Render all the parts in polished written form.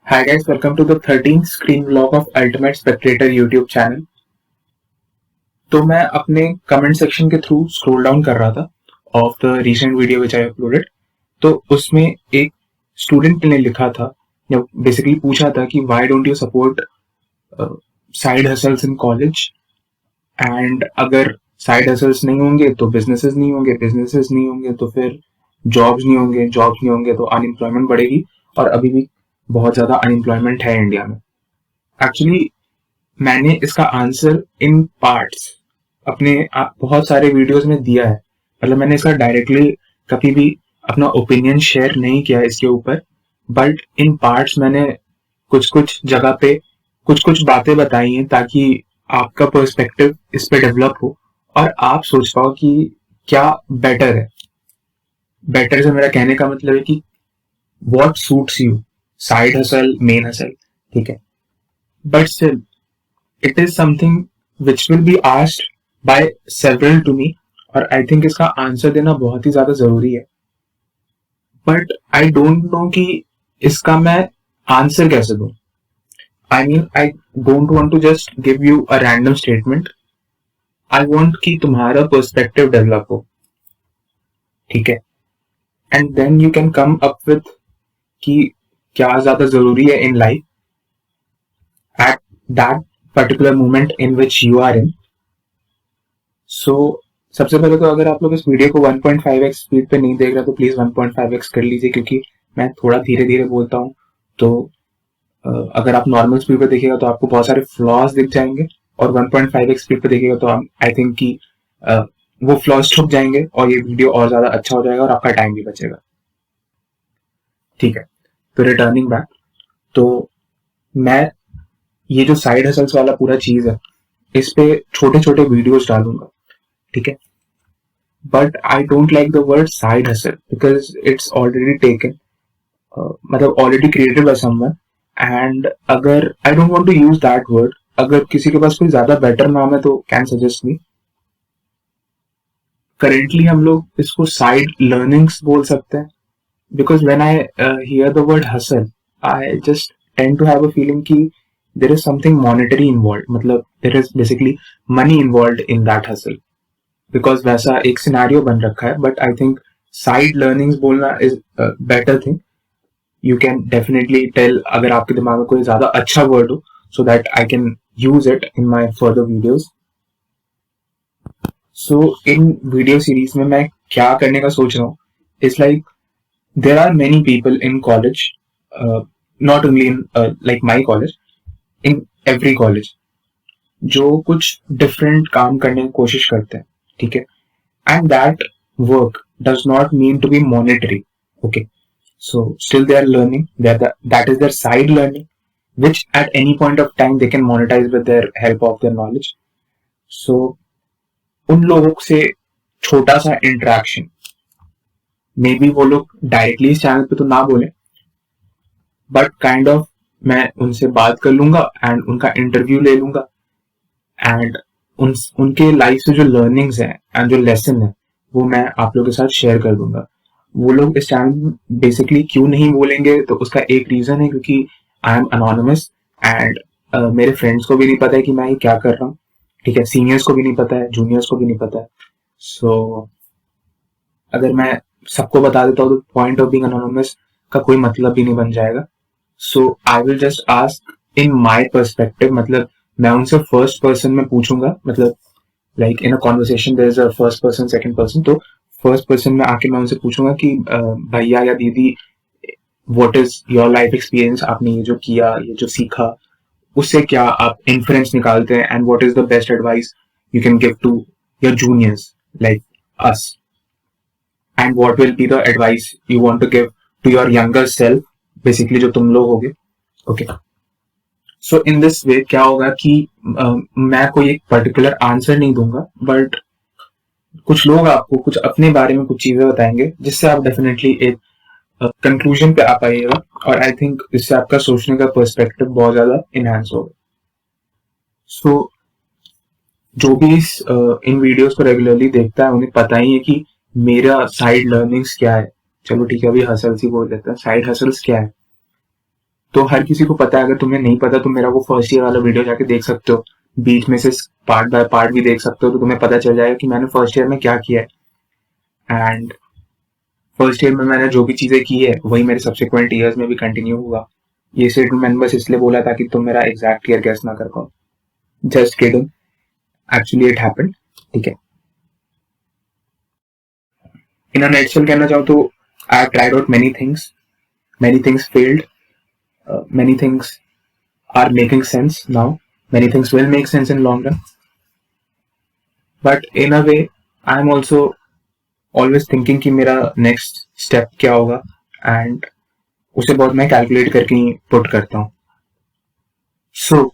Hi guys, welcome to the 13th screen vlog of Ultimate Spectator YouTube channel। तो मैं अपने comment section के through scroll down कर रहा था of the recent video which I uploaded. तो उसमें एक स्टूडेंट ने लिखा था या बेसिकली पूछा था कि why don't you support side hustles in college, and अगर साइड हसल्स नहीं होंगे तो बिजनेसेस नहीं होंगे, बिजनेसेस नहीं होंगे तो फिर जॉब्स नहीं होंगे, जॉब्स नहीं होंगे तो अनएम्प्लॉयमेंट बढ़ेगी। और अभी भी बहुत ज्यादा अनएम्प्लॉयमेंट है इंडिया में। एक्चुअली मैंने इसका आंसर इन पार्ट्स अपने बहुत सारे वीडियोस में दिया है। मतलब मैंने इसका डायरेक्टली कभी भी अपना ओपिनियन शेयर नहीं किया इसके ऊपर, बट इन पार्ट्स मैंने कुछ कुछ जगह पे कुछ कुछ बातें बताई हैं ताकि आपका पर्सपेक्टिव इस पे डेवलप हो और आप सोच पाओ कि क्या बेटर है। बेटर से मेरा कहने का मतलब है कि what suits you, side hustle, main hustle, ठीक है। But still it is something which will be asked by several to me, और आई थिंक इसका आंसर देना बहुत ही ज्यादा जरूरी है। बट आई डोंट नो कि इसका मैं आंसर कैसे दूं। I mean I don't want to just give you a random statement. I want कि तुम्हारा पर्सपेक्टिव डेवलप हो, ठीक है। And then you can come up with कि क्या ज्यादा जरूरी है in life at that particular moment in which you are in. So सबसे पहले तो अगर आप लोग इस वीडियो को 1.5x स्पीड पे नहीं देख रहे तो प्लीज 1.5x कर लीजिए, क्योंकि मैं थोड़ा धीरे धीरे बोलता हूँ। तो अगर आप नॉर्मल स्पीड पे देखिएगा तो आपको बहुत सारे फ्लॉज दिख जाएंगे, और 1.5x स्पीड पे देखिएगा तो आई थिंक कि वो फ्लॉज छुप जाएंगे और ये वीडियो और ज्यादा अच्छा हो जाएगा और आपका टाइम भी बचेगा, ठीक है। तो रिटर्निंग बैक, तो मैं ये जो साइड हसल्स वाला पूरा चीज है इस पे छोटे छोटे वीडियोस डालूंगा, ठीक है। But I don't like the word side hustle because it's already taken, मतलब already created by someone. And अगर I don't want to use that word, अगर किसी के पास कोई ज्यादा बेटर नाम है तो कैन सजेस्ट मी। करेंटली हम लोग इसको साइड लर्निंग्स बोल सकते हैं, because when I hear the word hustle I just tend to have a feeling कि there is something monetary involve, मतलब there is basically money involve in that hustle, because वैसा एक सिनारियो बन रखा है। But I think side learnings बोलना is better thing. You can definitely tell अगर आपके दिमाग में कोई ज्यादा अच्छा वर्ड हो, so that I can use it in my further videos. So in video series में मैं क्या करने का सोच रहा हूँ is like there are many people in college, not only in like my college, in every college, जो कुछ डिफरेंट काम करने की कोशिश करते हैं, ठीक है। And that work does not mean to be monetary, okay? So still they are learning, that is their side learning, which at any point of time they can monetize with their help of their knowledge. So उन लोगों से छोटा सा interaction, may be वो लोग directly इस channel पे तो ना बोले, बट काइंड ऑफ मैं उनसे बात कर लूंगा एंड उनका इंटरव्यू ले लूंगा, एंड उनके लाइफ से जो लर्निंग्स हैं एंड जो लेसन है वो मैं आप लोगों के साथ शेयर कर दूंगा। वो लोग इस चैनल बेसिकली क्यों नहीं बोलेंगे तो उसका एक रीजन है, क्योंकि आई एम अनोनिमस एंड मेरे फ्रेंड्स को भी नहीं पता है कि मैं ये क्या कर रहा हूँ, ठीक है। सीनियर्स को भी नहीं पता है, जूनियर्स को भी नहीं पता है। सो अगर मैं सबको बता देता हूँ तो पॉइंट ऑफ बीइंग अनोनिमस का कोई मतलब भी नहीं बन जाएगा। So I will just ask in my perspective, मतलब मैं उनसे फर्स्ट पर्सन में पूछूंगा, मतलब like in a conversation there is a first person second person, तो फर्स्ट पर्सन में आके मैं उनसे पूछूंगा कि भैया या दीदी what is your life experience, आपने ये जो किया, ये जो सीखा, उससे क्या आप इन्फ्रेंस निकालते हैं, and what is the best advice you can give to your juniors like us, and what will be the advice you want to give to your younger self, basically जो तुम लोग होगे, okay. So in this way क्या होगा कि मैं कोई एक पर्टिकुलर आंसर नहीं दूंगा, बट कुछ लोग आपको कुछ अपने बारे में कुछ चीजें बताएंगे जिससे आप डेफिनेटली एक कंक्लूजन पे आ पाइएगा, और आई थिंक इससे आपका सोचने का पर्सपेक्टिव बहुत ज्यादा इनहांस होगा। सो जो भी इन वीडियोस को रेगुलरली देखता है उन्हें पता ही है कि मेरा साइड लर्निंग्स क्या है। चलो ठीक है, अभी हसल्स ही बोल देते हैं, साइड हसल्स क्या है। तो हर किसी को पता है, अगर तुम्हें नहीं पता तो मेरा वो फर्स्ट ईयर वाला वीडियो जाके देख सकते हो, बीच में से पार्ट बाय पार्ट भी देख सकते हो, तो तुम्हें पता चल जाएगा कि मैंने फर्स्ट ईयर में क्या किया है। एंड फर्स्ट ईयर में मैंने जो भी चीजें की है वही मेरे सब्सिक्वेंट ईयर्स में भी कंटिन्यू हुआ। ये स्टेटमेंट मैंने बस इसलिए बोला था कि तुम मेरा एग्जैक्ट ईयर गेस ना कर पाओ। Just kidding, actually it happened. ठीक है, इन अ नटशेल कहना चाहूँ तो I tried out many things failed, many things are making sense now, many things will make sense in long run, but in a way I am also always thinking कि मेरा next step क्या होगा, and उसे बहुत मैं calculate करके ही put करता हूँ। so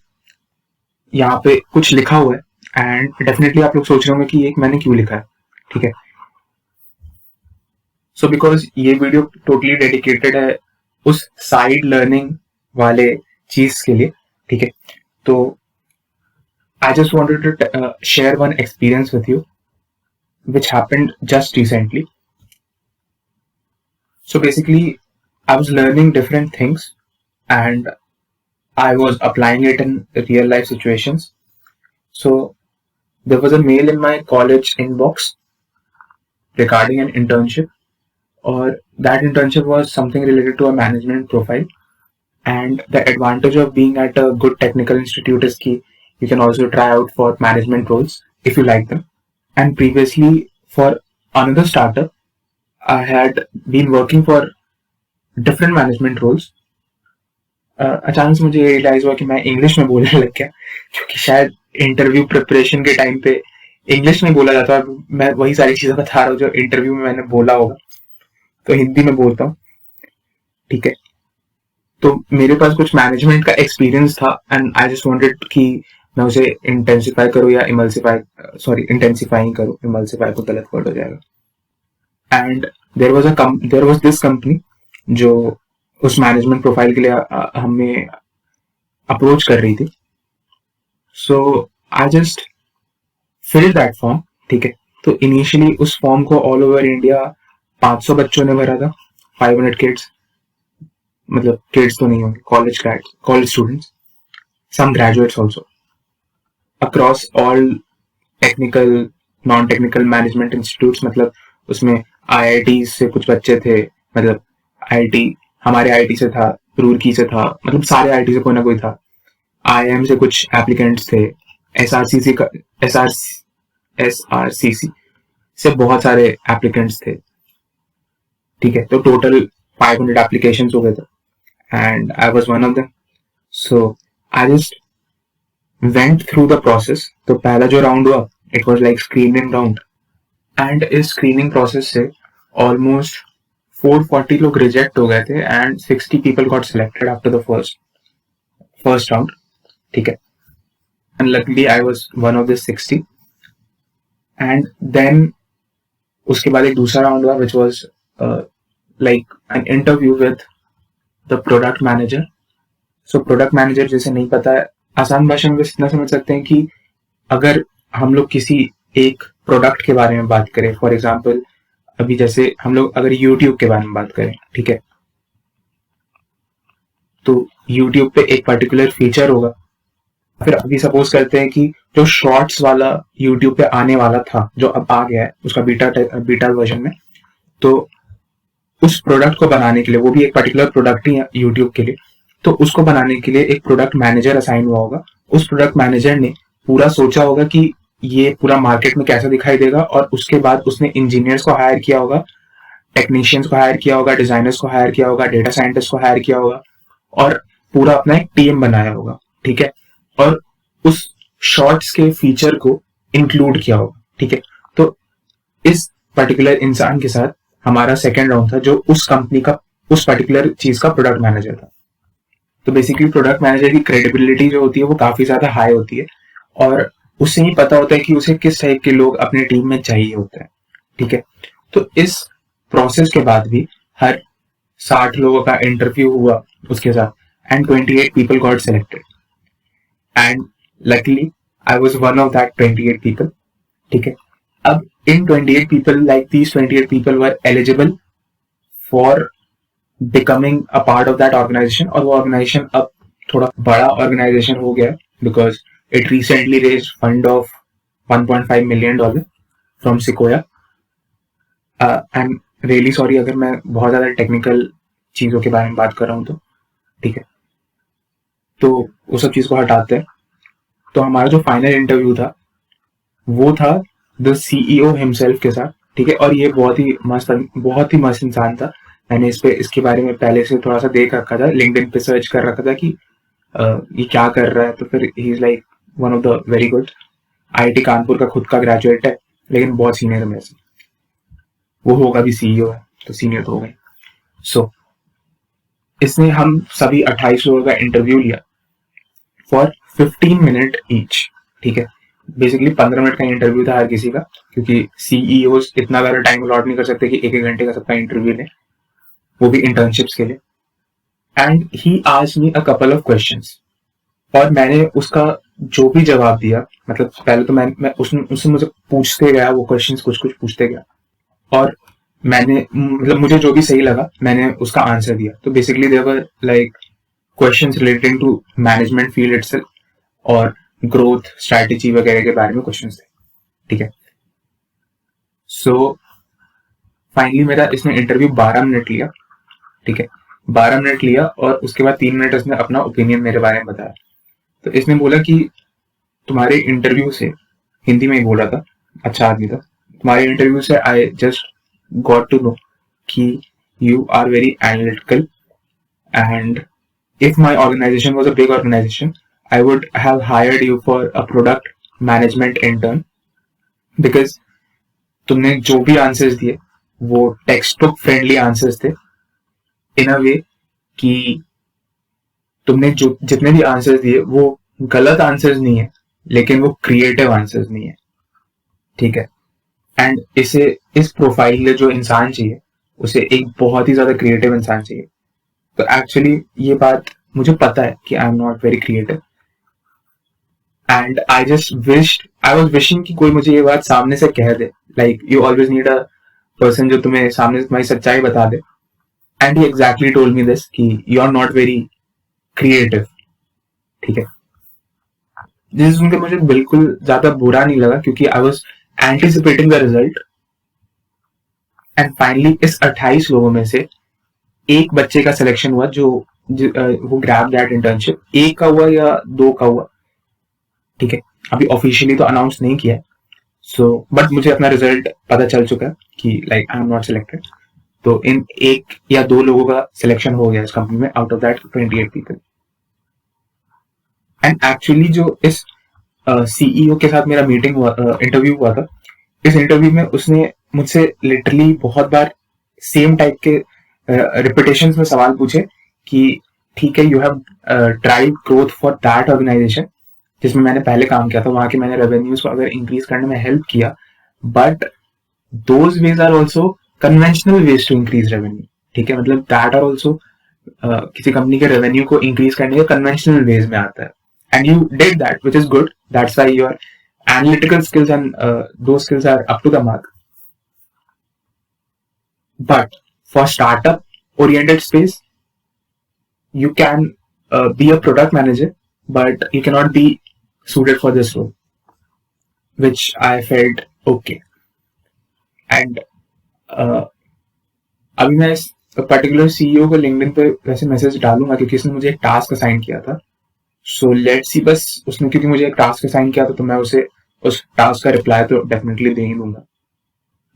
यहाँ पे कुछ लिखा हुआ है and definitely आप लोग सोच रहे होंगे कि ये मैंने क्यों लिखा है। ठीक है, so because ये वीडियो totally dedicated है उस साइड लर्निंग वाले चीज के लिए। ठीक है, तो I just wanted to share one experience with you which happened just recently. So basically I was learning different things and I was applying it in real life situations. So there was a mail in my college inbox regarding an internship, or that internship was something related to a management profile. And the advantage of being at a good technical institute is that you can also try out for management roles if you like them. And previously for another startup, I had been working for different management roles. अचानक से मुझे realise हुआ कि मैं English में बोलने लग गया, क्योंकि शायद इंटरव्यू प्रिपरेशन के टाइम पे इंग्लिश में बोला जाता है। मैं वही सारी चीजें बता रहा हूँ जो इंटरव्यू में मैंने बोला होगा, तो हिंदी में बोलता हूँ। ठीक है, तो मेरे पास कुछ मैनेजमेंट का एक्सपीरियंस था एंड आई जस्ट वांटेड कि मैं उसे इंटेंसिफाई करूँ या इंटेंसिफाई करूँ, इमल्सिफाई तो गलत वर्ड हो जाएगा। And there was this company जो उस मैनेजमेंट प्रोफाइल के लिए हमें अप्रोच कर रही थी। So I just fill that form. ठीक है, तो इनिशियली उस फॉर्म को ऑल ओवर इंडिया 500 बच्चों ने भरा था, 500 किड्स, मतलब किड्स तो नहीं होंगे, college students, some graduates also, across all technical non technical management institutes. मतलब उसमें आईआईटी से कुछ बच्चे थे, मतलब आईआईटी हमारे आईआईटी से था, रूरकी से था, मतलब सारे आईआईटी से कोई ना कोई था। आईआईएम से कुछ एप्लीकेंट्स थे, एसआरसीसी से बहुत सारे एप्लीकेंट्स थे। ठीक है, तो टोटल 500 एप्लीकेशंस हो गए थे and I was one of them. So I just went through the process. तो पहला जो राउंड हुआ it was like screening round, and इस screening process से almost 440 लोग रिजेक्ट हो गए थे and 60 people got selected after the first round. ठीक है, and luckily I was one of the 60. and then उसके बाद एक दूसरा राउंड हुआ which was like an interview with the product manager. So product manager जैसे नहीं पता है, आसान भाषा में बस इतना समझ सकते हैं कि अगर हम लोग किसी एक प्रोडक्ट के बारे में बात करें, फॉर एग्जाम्पल अभी जैसे हम लोग अगर YouTube के बारे में बात करें, ठीक है, तो YouTube पे एक पर्टिकुलर फीचर होगा। फिर अभी सपोज करते हैं कि जो शॉर्ट्स वाला YouTube पे आने वाला था, जो अब आ गया है उसका बीटा वर्जन में, तो उस प्रोडक्ट को बनाने के लिए, वो भी एक पर्टिकुलर प्रोडक्ट ही है YouTube के लिए, तो उसको बनाने के लिए एक प्रोडक्ट मैनेजर असाइन हुआ होगा। उस प्रोडक्ट मैनेजर ने पूरा सोचा होगा कि ये पूरा मार्केट में कैसा दिखाई देगा, और उसके बाद उसने इंजीनियर्स को हायर किया होगा, टेक्नीशियंस को हायर किया होगा, डिजाइनर्स को हायर किया होगा, डेटा साइंटिस्ट को हायर किया होगा, और पूरा अपना एक टीम बनाया होगा। ठीक है, और उस शॉर्ट्स के फीचर को इंक्लूड किया होगा। ठीक है, तो इस पर्टिकुलर इंसान के साथ हमारा सेकेंड राउंड था, जो उस कंपनी का उस पर्टिकुलर चीज का प्रोडक्ट मैनेजर था। तो बेसिकली प्रोडक्ट मैनेजर की क्रेडिबिलिटी जो होती है वो काफी ज्यादा हाई होती है, और उससे ही पता होता है कि उसे किस टाइप के लोग अपने टीम में चाहिए होते हैं। ठीक है, तो इस प्रोसेस के बाद भी हर 60 लोगों का इंटरव्यू हुआ उसके साथ, and 28 people got selected, and luckily I was one of that 28 people. ठीक है, अब in 28 people, like these 28 people were eligible for becoming a part of that organization, और वो ऑर्गेनाइजेशन अब थोड़ा बड़ा ऑर्गेनाइजेशन हो गया because it recently raise fund of $1.5 million from Sequoia. I am really sorry अगर मैं बहुत ज्यादा टेक्निकल चीजों के बारे में बात कर रहा हूँ तो ठीक है, तो वो सब चीज को हटाते हैं। तो हमारा जो फाइनल इंटरव्यू था वो था द सीईओ हिमसेल्फ के साथ, ठीक है। और ये बहुत ही मस्त इंसान था। मैंने इसके बारे में पहले से थोड़ा सा देख रखा था, लिंक्डइन पे सर्च कर रखा था कि ये क्या कर रहा है, तो फिर he is like one of the very good. IIT Kanpur का खुद का ग्रेजुएट है, लेकिन बहुत सीनियर है मेरे से। वो होगा भी सीईओ है तो सीनियर तो हो गए। सो इसने हम सभी 28 लोगों का इंटरव्यू लिया फॉर 15 मिनट ईच, ठीक है। बेसिकली 15 मिनट का इंटरव्यू था हर किसी का, क्योंकि सीईओ इतना ज्यादा टाइम अलॉट नहीं कर सकते कि एक एक घंटे का सबका इंटरव्यू लें, वो भी इंटर्नशिप्स के लिए। And he asked me a couple of questions, और मैंने उसका जो भी जवाब दिया, मतलब पहले तो मैं उससे मुझे पूछते गया वो क्वेश्चंस, कुछ कुछ पूछते गया, और मैंने मतलब मुझे जो भी सही लगा मैंने उसका आंसर दिया। तो basically there were like questions relating to management field itself और ग्रोथ स्ट्रैटेजी वगैरह के बारे में क्वेश्चंस थे, ठीक है। सो फाइनली मेरा इसने इंटरव्यू 12 मिनट लिया, ठीक है। 12 मिनट लिया और उसके बाद 3 मिनट इसने अपना ओपिनियन मेरे बारे में बताया। तो इसने बोला कि तुम्हारे इंटरव्यू से, हिंदी में ही बोला था, अच्छा आदमी था, तुम्हारे इंटरव्यू से I just got to know कि you are very analytical, and if my organization was a big organization, I would have hired you for a product management intern, because तुमने जो भी आंसर्स दिए वो टेक्स्ट बुक फ्रेंडली आंसर्स थे, इन अ वे कि तुमने जो जितने भी आंसर्स दिए वो गलत आंसर्स नहीं है, लेकिन वो क्रिएटिव आंसर्स नहीं है, ठीक है। एंड इस प्रोफाइल में जो इंसान चाहिए उसे एक बहुत ही ज्यादा क्रिएटिव इंसान चाहिए। तो एक्चुअली ये बात मुझे पता है कि I am not very creative, and I was wishing कि कोई मुझे ये बात सामने से कह दे, like you always need a person जो तुम्हें सामने से तुम्हारी सच्चाई बता दे। And he exactly told me this कि you are not very creative, ठीक है। जिसे सुनकर मुझे बिल्कुल ज्यादा बुरा नहीं लगा, क्योंकि I was anticipating the result. And finally इस 28 लोगों में से एक बच्चे का सिलेक्शन हुआ जो वो ग्रैब दैट इंटर्नशिप। एक का हुआ या दो का हुआ, ठीक है, अभी ऑफिशियली तो अनाउंस नहीं किया है। सो बट मुझे अपना रिजल्ट पता चल चुका है कि like I am not selected. तो इन एक या दो लोगों का सिलेक्शन हो गया इस कंपनी में, out of that 28 people. And actually जो इस सीईओ के साथ मेरा मीटिंग हुआ, इंटरव्यू हुआ था, इस इंटरव्यू में उसने मुझसे लिटरली बहुत बार सेम टाइप के रिपीटेशंस में सवाल पूछे कि ठीक है, you have tried growth for that organization जिसमें मैंने पहले काम किया था, वहां के मैंने रेवेन्यूज को अगर इंक्रीज करने में हेल्प किया, but those ways are also conventional ways to increase revenue, ठीक है। मतलब दैट आर ऑल्सो किसी कंपनी के रेवेन्यू को इंक्रीज करने के कन्वेंशनल वेज में आता है, and you did that which is good, that's why your analytical skills and those skills are up to the mark. But for startup oriented space, you can be a product manager, but you cannot be suited for this role, which I felt okay. And अभी मैं इस particular CEO को LinkedIn पे वैसे message डालूंगा क्योंकि इसने मुझे एक टास्क असाइन किया था। सो लेट्स सी, बस उसने क्योंकि मुझे एक टास्क असाइन किया था तो मैं उसे उस टास्क का रिप्लाई तो डेफिनेटली दे ही दूंगा,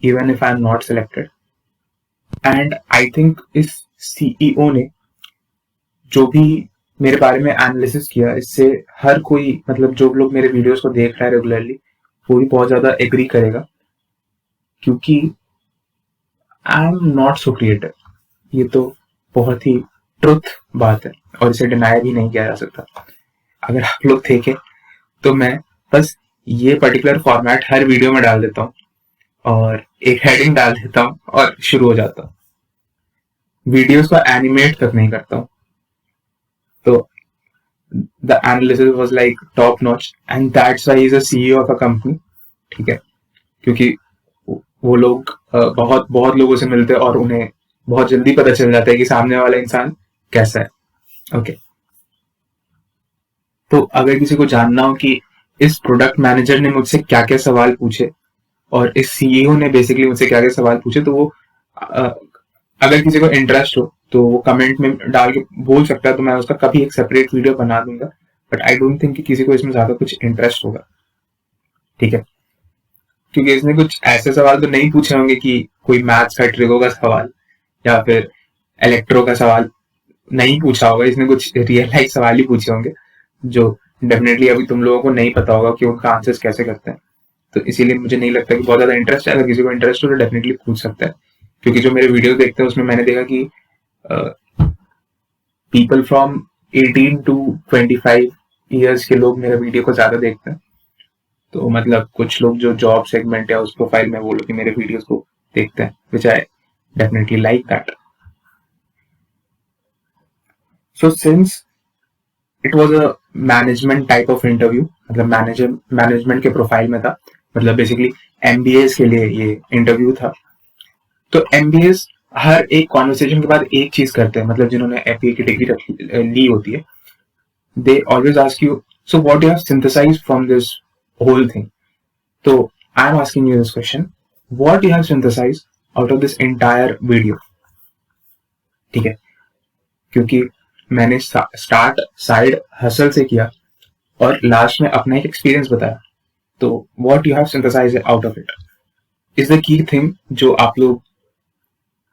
even if I am not selected. And I think इस सीईओ ने जो भी मेरे बारे में एनालिसिस किया, इससे हर कोई, मतलब जो लोग मेरे वीडियोस को देख रहा है रेगुलरली, वो भी बहुत ज्यादा एग्री करेगा, क्योंकि आई एम नॉट सो क्रिएटिव। ये तो बहुत ही ट्रुथ बात है और इसे डिनाई भी नहीं किया जा सकता। अगर आप लोग देखें तो मैं बस ये पर्टिकुलर फॉर्मेट हर वीडियो में डाल देता हूँ और एक हेडिंग डाल देता हूँ और शुरू हो जाता हूँ, वीडियोस को एनिमेट तक नहीं करता हूँ। तो the analysis was like top notch, and that's why he is a CEO of a company, ठीक है। क्योंकि वो लोग बहुत बहुत लोगों से मिलते और उन्हें बहुत जल्दी पता चल जाता है कि सामने वाला इंसान कैसा है। ओके, तो अगर किसी को जानना हो कि इस प्रोडक्ट मैनेजर ने मुझसे क्या क्या सवाल पूछे और इस सीईओ ने बेसिकली मुझसे क्या क्या सवाल पूछे, तो वो अगर किसी को इंटरेस्ट हो तो वो कमेंट में डाल के बोल सकता है, तो मैं उसका कभी एक सेपरेट वीडियो बना दूंगा। बट आई डोंट थिंक कि किसी को इसमें ज्यादा कुछ इंटरेस्ट होगा, ठीक है, क्योंकि इसने कुछ ऐसे सवाल तो नहीं पूछे होंगे कि कोई मैथ्स का ट्रिगो का सवाल या फिर इलेक्ट्रो का सवाल नहीं पूछा होगा। इसने कुछ रियल लाइफ सवाल ही पूछे होंगे जो डेफिनेटली अभी तुम लोगों को नहीं पता होगा कि उनका आंसर्स कैसे करते हैं। तो इसीलिए मुझे नहीं लगता कि बहुत ज्यादा इंटरेस्ट है। अगर किसी को इंटरेस्ट हो तो डेफिनेटली पूछ सकता है, क्योंकि जो मेरे वीडियो देखते हैं उसमें मैंने देखा कि पीपल फ्रॉम 18 टू 25 ईयर्स के लोग मेरे वीडियो को ज्यादा देखते हैं। तो मतलब कुछ लोग जो जॉब सेगमेंट है उस प्रोफाइल में, वो लोग मेरे वीडियोस को देखते हैं, which I definitely like that. So since it was a management type of interview, मतलब मैनेजमेंट के प्रोफाइल में था, मतलब बेसिकली एमबीएस के लिए ये इंटरव्यू था। तो एमबीएस हर एक कॉन्वर्सेशन के बाद एक चीज करते हैं, मतलब जिन्होंने एफए की डिग्री ली होती है, they always ask you, so what you have synthesized from this whole thing. तो I am asking you this question, what you have synthesized out of this entire video, ठीक है, क्योंकि मैंने स्टार्ट साइड हसल से किया और last में अपना एक एक्सपीरियंस बताया। तो what you have synthesized out of it is the key thing जो आप लोग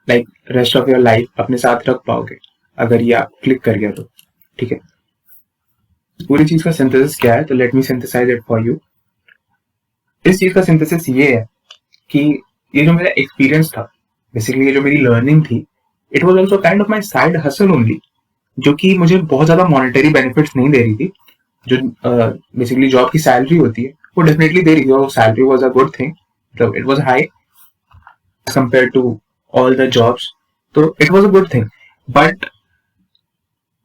like rest of your life अपने साथ रख पाओगे अगर ये आप क्लिक कर गया तो, ठीक है। पूरी चीज का सिंथेसिस क्या है, तो let me synthesize it for you. इस चीज का सिंथेसिस ये है कि ये जो मेरा एक्सपीरियंस था, बेसिकली ये जो मेरी लर्निंग थी, it was also kind of my side hustle only, जो कि मुझे बहुत ज्यादा मॉनेटरी बेनिफिट्स नहीं दे रही थी। जो बेसिकली जॉब की सैलरी होती है वो डेफिनेटली दे रही थी, और salary was a good thing, मतलब it was high compared to all the jobs, so it was a good thing, but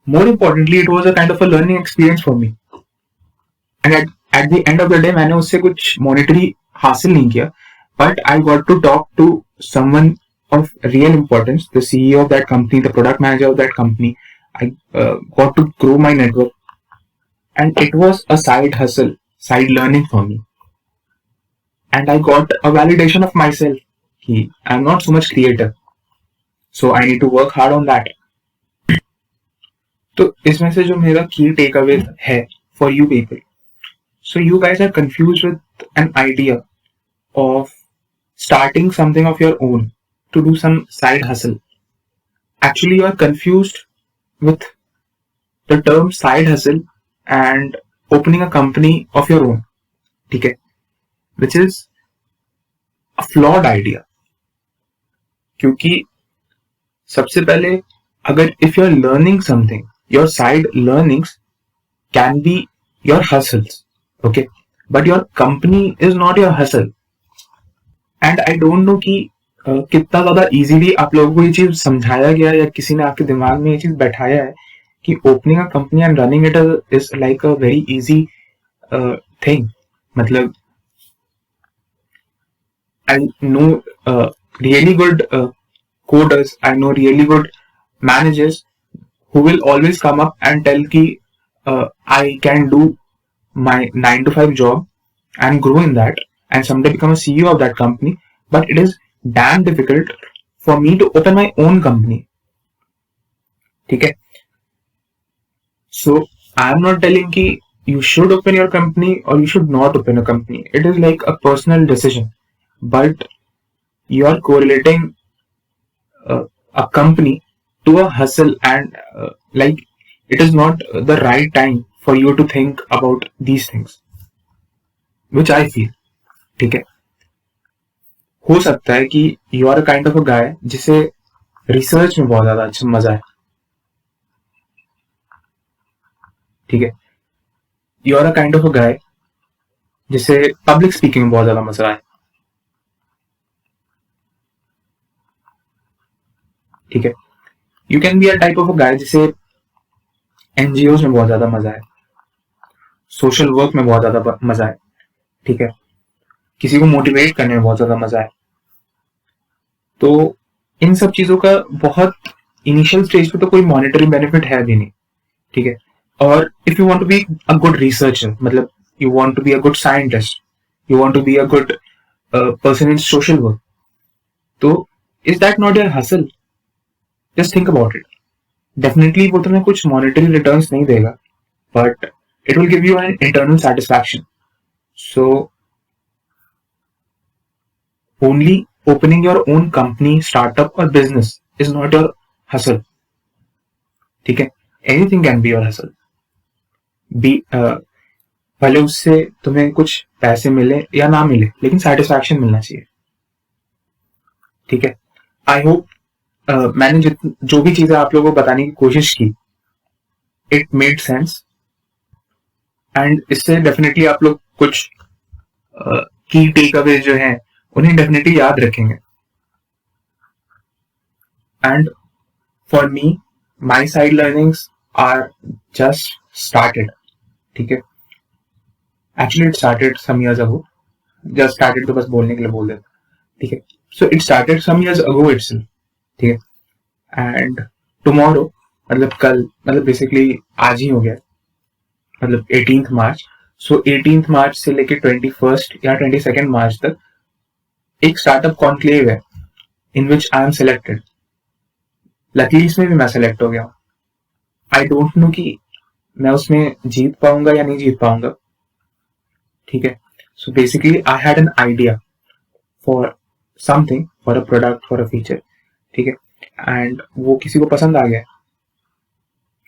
more importantly it was a kind of a learning experience for me, and at the end of the day मैंने उससे कुछ monetary हासिल नहीं किया, but I got to talk to someone of real importance, the CEO of that company, the product manager of that company. I got to grow my network, and it was a side hustle, side learning for me, and I got a validation of myself कि I'm not so much creative, so I need to work hard on that. तो इसमें से जो मेरा key takeaway है for you people, so you guys are confuse with an idea of starting something of your own to do some side hustle. Actually, you are confused with the term side hustle and opening a company of your own, ठीक है, which is a flawed idea. क्योंकि सबसे पहले अगर if you are learning something, your side learnings can be your hustles, okay, but your company is not your hustle. And I don't know कि कितना ज्यादा easily आप लोगों को ये चीज समझाया गया या किसी ने आपके दिमाग में ये चीज बैठाया है कि opening a company and running it is like a very easy thing. मतलब I know really good coders, I know really good managers who will always come up and tell ki I can do my 9 to 5 job and grow in that and someday become a CEO of that company, but it is damn difficult for me to open my own company, ठीक है। So I am not telling ki you should open your company or you should not open a company. It is like a personal decision, but you are correlating a company to a hustle, and like it is not the right time for you to think about these things, which I feel, ठीक है। हो सकता है कि you are a kind of a guy जिसे research में बहुत ज्यादा अच्छा मजा है, ठीक है। You are a kind of a guy जिसे पब्लिक स्पीकिंग में बहुत ज्यादा मजा है, ठीक है। You can be a type of a guy जिसे एनजीओ में बहुत ज्यादा मजा है, सोशल वर्क में बहुत ज्यादा मजा है, ठीक है, किसी को मोटिवेट करने में बहुत ज्यादा मजा है। तो इन सब चीजों का बहुत इनिशियल स्टेज पे तो कोई मॉनेटरी बेनिफिट है भी नहीं, ठीक है। और if you want to be a good researcher, मतलब you want to be a good scientist, you want to be a good person in social work, तो is that not your hustle? Just think about it. Definitely वो तुम्हें कुछ monetary returns नहीं देगा, but it will give you an internal satisfaction. So only opening your own company, startup or business is not your hustle. ठीक है, anything can be your hustle. Be भले उससे तुम्हें कुछ पैसे मिले या ना मिले, लेकिन सेटिस्फैक्शन मिलना चाहिए. ठीक है, आई होप मैंने जो भी चीजें आप लोगों को बताने की कोशिश की, इट मेड सेंस, एंड इससे डेफिनेटली आप लोग कुछ की टेक अवे जो है उन्हें डेफिनेटली याद रखेंगे. And for me, my side learnings are just started. ठीक है, actually it started some years ago. Just started तो बस बोलने के लिए बोल देता. ठीक है, so it started some years ago itself. ठीक है, एंड टुमारो, मतलब कल, मतलब बेसिकली आज ही हो गया, मतलब 18th मार्च. सो 18th मार्च से लेके 21st या 22nd मार्च तक एक स्टार्टअप कॉन्क्लेव है इन विच आई एम सिलेक्टेड. लकीली इसमें भी मैं सिलेक्ट हो गया. आई डोंट नो कि मैं उसमें जीत पाऊंगा या नहीं जीत पाऊंगा. ठीक है, so basically I had an idea for something, for a product, for a feature. ठीक है, एंड वो किसी को पसंद आ गया,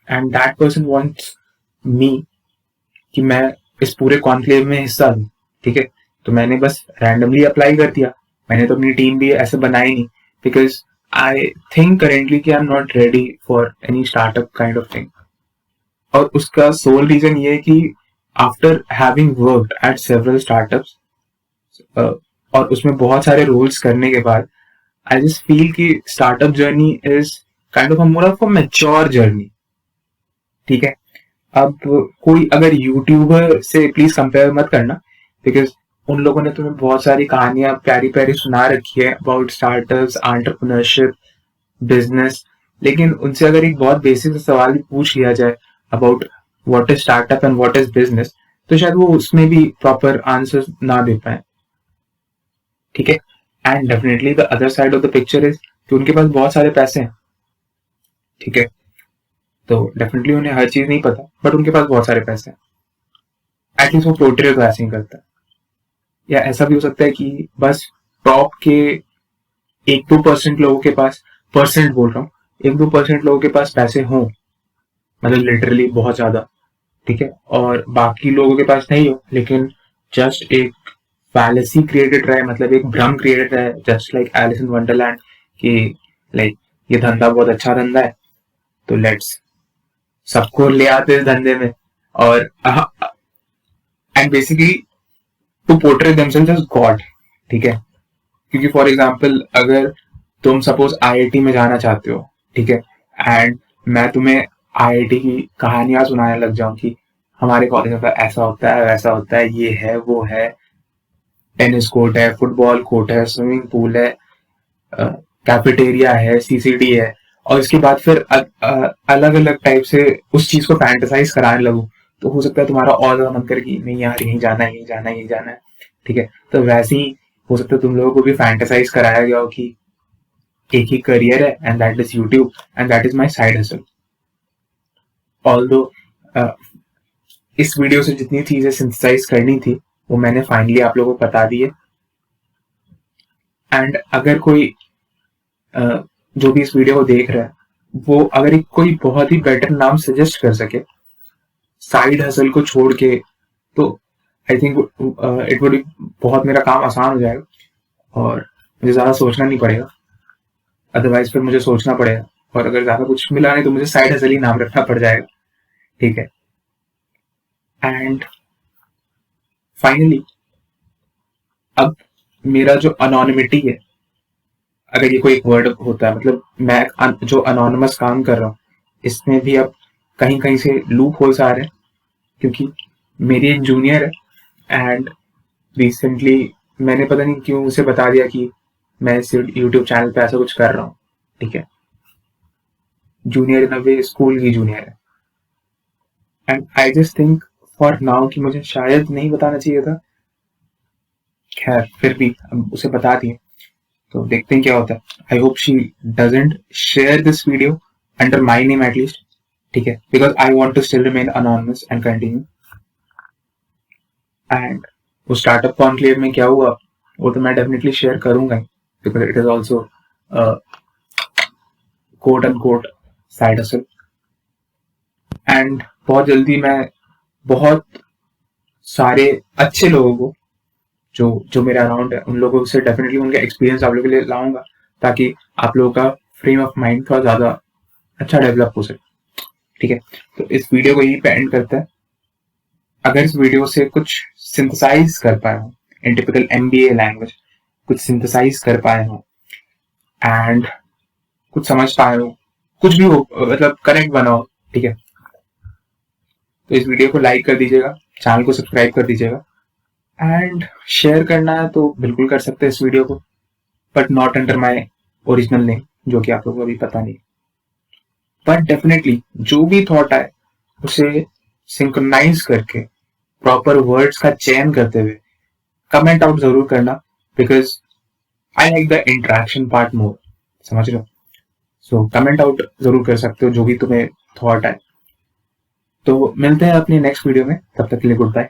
एंड दैट पर्सन वांट्स मी कि मैं इस पूरे कॉन्क्लेव में हिस्सा लूं. ठीक है, तो मैंने बस रैंडमली अप्लाई कर दिया. मैंने तो अपनी टीम भी ऐसे बनाई नहीं, बिकॉज आई थिंक करेंटली कि I am not ready for any startup kind of thing. और उसका सोल रीजन ये है कि after having worked eight several startups और उसमें बहुत सारे रोल्स करने के बाद, आई जस्ट फील कि startup journey is kind of more of a mature journey. ठीक है, अब कोई अगर यूट्यूबर से प्लीज कंपेयर मत करना, बिकॉज उन लोगों ने तुम्हें बहुत सारी कहानियां प्यारी प्यारी सुना रखी है अबाउट स्टार्टअप्स, एंटरप्रेन्योरशिप, बिजनेस. लेकिन उनसे अगर एक बहुत बेसिक सवाल भी पूछ लिया जाए about what is startup and what is business, तो शायद वो उसमें भी प्रॉपर आंसर ना दे पाए. ठीक है, and definitely the other side of the picture is कि उनके पास बहुत सारे पैसे हैं. ठीक है, तो डेफिनेटली उन्हें हर चीज नहीं पता, बट उनके पास बहुत सारे पैसे हैं. एटलीस्ट वो पोर्ट्रेट तो ऐसे ही करता है. या ऐसा भी हो सकता है कि बस टॉप के 1-2% लोगों के पास, परसेंट बोल रहा हूँ, 1-2% लोगों के पास पैसे हों, मतलब लिटरली बहुत ज्यादा. ठीक है, और बाकी लोगों के पास नहीं हो, लेकिन जस्ट एक फैलेसी क्रिएटेड रहे, मतलब एक भ्रम क्रिएटेड रहे, just like Alice in Wonderland, कि लाइक ये धंधा बहुत अच्छा धंधा है, तो लेट्स सबको ले आते इस धंधे में. और and basically to portray themselves as god. ठीक है, क्योंकि फॉर एग्जांपल अगर तुम सपोज आईआईटी में जाना चाहते हो, ठीक है, एंड मैं तुम्हें आईआईटी की कहानियां सुनाने लग जाऊं कि हमारे कॉलेज में ऐसा होता है, वैसा होता है, ये है, वो है, टेनिस कोर्ट है, फुटबॉल कोर्ट है, स्विमिंग पूल है, कैफेटेरिया है, सीसीडी है, और इसके बाद फिर अलग अलग टाइप से उस चीज को फैंटेसाइज कराने लगूं, तो हो सकता है तुम्हारा और ज्यादा मन करे कि नहीं यार यहीं जाना है, यहीं जाना है, यहीं जाना है. ठीक है, तो वैसे ही हो सकता है तुम लोगों को भी फैंटेसाइज कराया गया हो कि एक ही करियर है, and that is YouTube, and that is my side hustle. Although इस वीडियो से जितनी चीजें सिंथेसाइज करनी थी वो मैंने फाइनली आप लोगों को बता दी है. एंड अगर कोई जो भी इस वीडियो को देख रहा है, वो अगर एक कोई बहुत ही बेटर नाम सजेस्ट कर सके साइड हसल को छोड़ के, तो आई थिंक इट वुड बहुत, मेरा काम आसान हो जाएगा और मुझे ज्यादा सोचना नहीं पड़ेगा. अदरवाइज फिर मुझे सोचना पड़ेगा, और अगर ज्यादा कुछ मिला नहीं तो मुझे साइड हसल ही नाम रखना पड़ जाएगा. ठीक है, एंड फाइनली अब मेरा जो अनोनिमिटी है, अगर ये कोई एक वर्ड होता है, मतलब मैं जो अनोनिमस काम कर रहा हूँ, इसमें भी अब कहीं कहीं से लूप होल्स आ रहे हैं, क्योंकि मेरी एक जूनियर है, एंड रिसेंटली मैंने पता नहीं क्यों उसे बता दिया कि मैं इस यूट्यूब चैनल पे ऐसा कुछ कर रहा हूँ, ठीक है। जूनियर इन अ वे स्कूल की जूनियर है, and I just think for now कि मुझे शायद नहीं बताना चाहिए था। खैर फिर भी हम उसे बता दिए, तो देखते हैं क्या होता है। I hope she doesn't share this video under my name at least, ठीक है, because I want to still remain anonymous and continue. And वो स्टार्टअप कॉन्क्लेव में क्या हुआ वो तो मैं डेफिनेटली शेयर करूंगा ही, because it is also quote and quote side hustle. And बहुत जल्दी मैं बहुत सारे अच्छे लोगों को जो जो मेरे अराउंड है उन लोगों से डेफिनेटली उनके एक्सपीरियंस आप लोगों के लिए लाऊंगा, ताकि आप लोगों का फ्रेम ऑफ माइंड थोड़ा ज्यादा अच्छा डेवलप हो सके, ठीक है। तो इस वीडियो को यहीं पे एंड करते हैं। अगर इस वीडियो से कुछ सिंथेसाइज कर पाए हो इन टिपिकल MBA लैंग्वेज, कुछ सिंथेसाइज कर पाए हो एंड कुछ समझ पाए हो, कुछ भी हो, मतलब करेक्ट बनाओ, ठीक है, तो इस वीडियो को लाइक कर दीजिएगा, चैनल को सब्सक्राइब कर दीजिएगा, एंड शेयर करना है तो बिल्कुल कर सकते हैं इस वीडियो को, but not under my original name, जो कि आप लोगों को अभी पता नहीं। बट डेफिनेटली जो भी थॉट आए उसे सिंक्रोनाइज करके प्रॉपर वर्ड्स का चयन करते हुए कमेंट आउट जरूर करना, because I like the interaction part more, समझ रहे हो। सो कमेंट आउट जरूर कर सकते हो जो भी तुम्हें थॉट आए। तो मिलते हैं अपनी नेक्स्ट वीडियो में, तब तक के लिए गुड बाय।